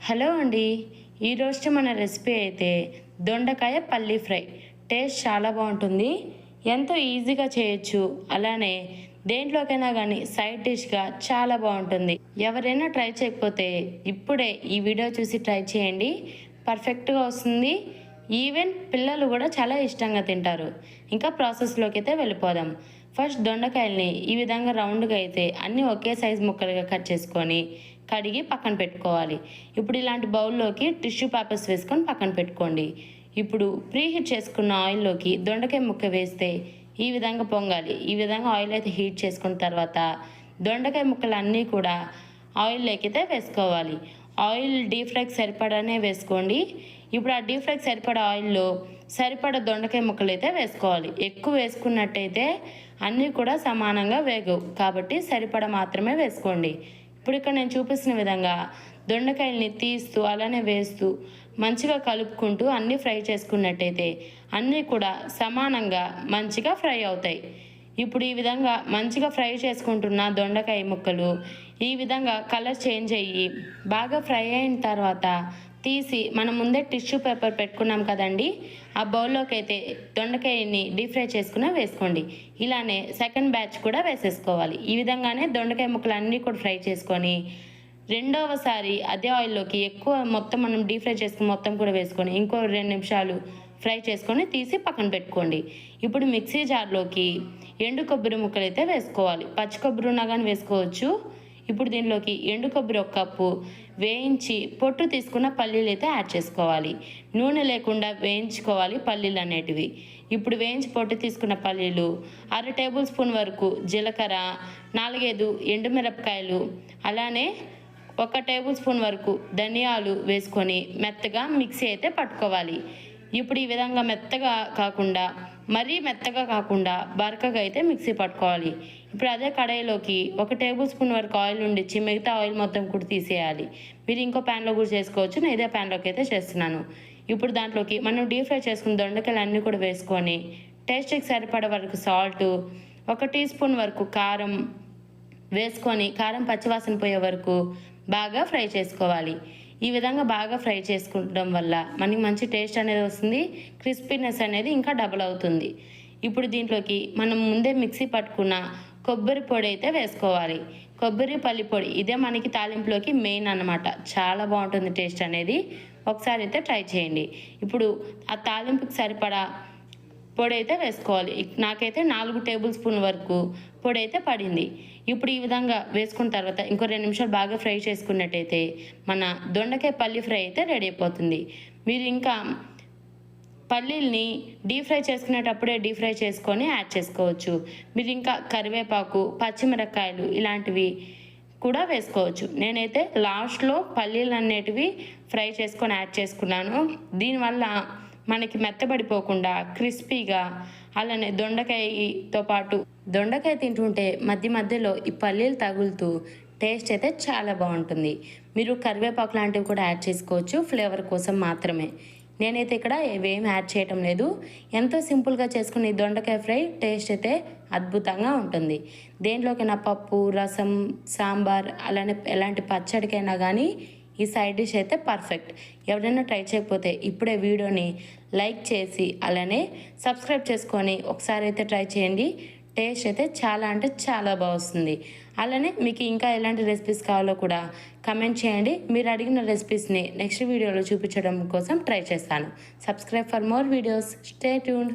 Hello అండి. ఈరోజు మన రెసిపీ అయితే దొండకాయ పల్లీ ఫ్రై. టేస్ట్ చాలా బాగుంటుంది, ఎంతో ఈజీగా చేయొచ్చు. అలానే దేంట్లోకైనా కానీ సైడ్ డిష్గా చాలా బాగుంటుంది. ఎవరైనా ట్రై చేయకపోతే ఇప్పుడే ఈ వీడియో చూసి ట్రై చేయండి, పర్ఫెక్ట్గా వస్తుంది. ఈవెన్ పిల్లలు కూడా చాలా ఇష్టంగా తింటారు. ఇంకా ప్రాసెస్లోకి అయితే వెళ్ళిపోదాం. ఫస్ట్ దొండకాయల్ని ఈ విధంగా రౌండ్గా అయితే అన్నీ ఒకే సైజు ముక్కలుగా కట్ చేసుకొని కడిగి పక్కన పెట్టుకోవాలి. ఇప్పుడు ఇలాంటి బౌల్లోకి టిష్యూ పేపర్స్ వేసుకొని పక్కన పెట్టుకోండి. ఇప్పుడు ప్రీహీట్ చేసుకున్న ఆయిల్లోకి దొండకాయ ముక్క వేస్తే ఈ విధంగా పొంగాలి. ఈ విధంగా ఆయిల్ అయితే హీట్ చేసుకున్న తర్వాత దొండకాయ ముక్కలన్నీ కూడా ఆయిల్లోకి అయితే వేసుకోవాలి. ఆయిల్ డీప్ ఫ్రైకి సరిపడానే వేసుకోండి. ఇప్పుడు ఆ డీప్ ఫ్రైకి సరిపడా ఆయిల్లో సరిపడా దొండకాయ ముక్కలు అయితే వేసుకోవాలి. ఎక్కువ వేసుకున్నట్టయితే అన్నీ కూడా సమానంగా వేగవు, కాబట్టి సరిపడా మాత్రమే వేసుకోండి. ఇప్పుడు ఇక్కడ నేను చూపిస్తున్న విధంగా దొండకాయల్ని తీస్తూ అలానే వేస్తూ మంచిగా కలుపుకుంటూ అన్నీ ఫ్రై చేసుకున్నట్టయితే అన్నీ కూడా సమానంగా మంచిగా ఫ్రై అవుతాయి. ఇప్పుడు ఈ విధంగా మంచిగా ఫ్రై చేసుకుంటున్న దొండకాయ ముక్కలు ఈ విధంగా కలర్ చేంజ్ అయ్యి బాగా ఫ్రై అయిన తర్వాత తీసి మనం ముందే టిష్యూ పేపర్ పెట్టుకున్నాం కదండి, ఆ బౌల్లోకి అయితే దొండకాయని డీప్ ఫ్రై చేసుకున్న వేసుకోండి. ఇలానే సెకండ్ బ్యాచ్ కూడా వేసేసుకోవాలి. ఈ విధంగానే దొండకాయ ముక్కలు అన్నీ కూడా ఫ్రై చేసుకొని రెండవసారి అదే ఆయిల్లోకి ఎక్కువ మొత్తం మనం డీప్ ఫ్రై చేసుకుని మొత్తం కూడా వేసుకొని ఇంకో 2 నిమిషాలు ఫ్రై చేసుకొని తీసి పక్కన పెట్టుకోండి. ఇప్పుడు మిక్సీ జార్లోకి ఎండు కొబ్బరి ముక్కలు అయితే వేసుకోవాలి. పచ్చి కొబ్బరి ఉన్నా కానీ వేసుకోవచ్చు. ఇప్పుడు దీనిలోకి ఎండు కొబ్బరి 1 కప్పు వేయించి పొట్టు తీసుకున్న పల్లీలు అయితే యాడ్ చేసుకోవాలి. నూనె లేకుండా వేయించుకోవాలి పల్లీలు అనేటివి. ఇప్పుడు వేయించి పొట్టు తీసుకున్న పల్లీలు, 1/2 టేబుల్ స్పూన్ వరకు జీలకర్ర, 4-5 ఎండుమిరపకాయలు, అలానే 1 టేబుల్ స్పూన్ వరకు ధనియాలు వేసుకొని మెత్తగా మిక్సీ అయితే పట్టుకోవాలి. ఇప్పుడు ఈ విధంగా మెత్తగా కాకుండా మరీ మెత్తగా కాకుండా బరకగా అయితే మిక్సీ పట్టుకోవాలి. ఇప్పుడు అదే కడాయిలోకి 1 టేబుల్ స్పూన్ వరకు ఆయిల్ ఉండిచ్చి మిగతా ఆయిల్ మొత్తం కూడా తీసేయాలి. మీరు ఇంకో ప్యాన్లో కూడా చేసుకోవచ్చు, నేను ఇదే ప్యాన్లోకి అయితే చేస్తున్నాను. ఇప్పుడు దాంట్లోకి మనం డీప్ ఫ్రై చేసుకున్న దొండకాయలు అన్నీ కూడా వేసుకొని టేస్ట్కి సరిపడే వరకు సాల్టు, 1 టీ స్పూన్ వరకు కారం వేసుకొని కారం పచ్చివాసన పోయే వరకు బాగా ఫ్రై చేసుకోవాలి. ఈ విధంగా బాగా ఫ్రై చేసుకోవడం వల్ల మనకి మంచి టేస్ట్ అనేది వస్తుంది, క్రిస్పీనెస్ అనేది ఇంకా డబుల్ అవుతుంది. ఇప్పుడు దీంట్లోకి మనం ముందే మిక్సీ పట్టుకున్న కొబ్బరి పొడి అయితే వేసుకోవాలి. కొబ్బరి పల్లి పొడి ఇదే మనకి తాలింపులోకి మెయిన్ అన్నమాట. చాలా బాగుంటుంది టేస్ట్ అనేది, ఒకసారి అయితే ట్రై చేయండి. ఇప్పుడు ఆ తాలింపుకి సరిపడా పొడి అయితే వేసుకోవాలి. నాకైతే 4 టేబుల్ స్పూన్ వరకు పొడి అయితే పడింది. ఇప్పుడు ఈ విధంగా వేసుకున్న తర్వాత ఇంకో 2 నిమిషాలు బాగా ఫ్రై చేసుకున్నట్టయితే మన దొండకాయ పల్లి ఫ్రై అయితే రెడీ అయిపోతుంది. మీరు ఇంకా పల్లీల్ని డీప్ ఫ్రై చేసుకునేటప్పుడే డీప్ ఫ్రై చేసుకొని యాడ్ చేసుకోవచ్చు. మీరు ఇంకా కరివేపాకు, పచ్చిమిరపకాయలు ఇలాంటివి కూడా వేసుకోవచ్చు. నేనైతే లాస్ట్లో పల్లీలు అనేటివి ఫ్రై చేసుకొని యాడ్ చేసుకున్నాను. దీనివల్ల మనకి మెత్తబడిపోకుండా క్రిస్పీగా, అలానే దొండకాయతో పాటు దొండకాయ తింటుంటే మధ్య మధ్యలో ఈ పల్లీలు తగులుతూ టేస్ట్ అయితే చాలా బాగుంటుంది. మీరు కరివేపాకు లాంటివి కూడా యాడ్ చేసుకోవచ్చు, ఫ్లేవర్ కోసం మాత్రమే. నేనైతే ఇక్కడ ఏవేమి యాడ్ చేయటం లేదు. ఎంతో సింపుల్గా చేసుకునే దొండకాయ ఫ్రై టేస్ట్ అయితే అద్భుతంగా ఉంటుంది. దేంట్లోకైనా పప్పు, రసం, సాంబార్ అలానే ఎలాంటి పచ్చడికైనా కానీ ఈ సైడ్ డిష్ అయితే పర్ఫెక్ట్. ఎవరైనా ట్రై చేయకపోతే ఇప్పుడే వీడియోని లైక్ చేసి అలానే సబ్స్క్రైబ్ చేసుకొని ఒకసారి అయితే ట్రై చేయండి. టేస్ట్ అయితే చాలా అంటే చాలా బాగుంది. అలానే మీకు ఇంకా ఎలాంటి రెసిపీస్ కావాలో కూడా కమెంట్ చేయండి. మీరు అడిగిన రెసిపీస్ని నెక్స్ట్ వీడియోలో చూపించడం కోసం ట్రై చేస్తాను. Subscribe for more videos. Stay tuned.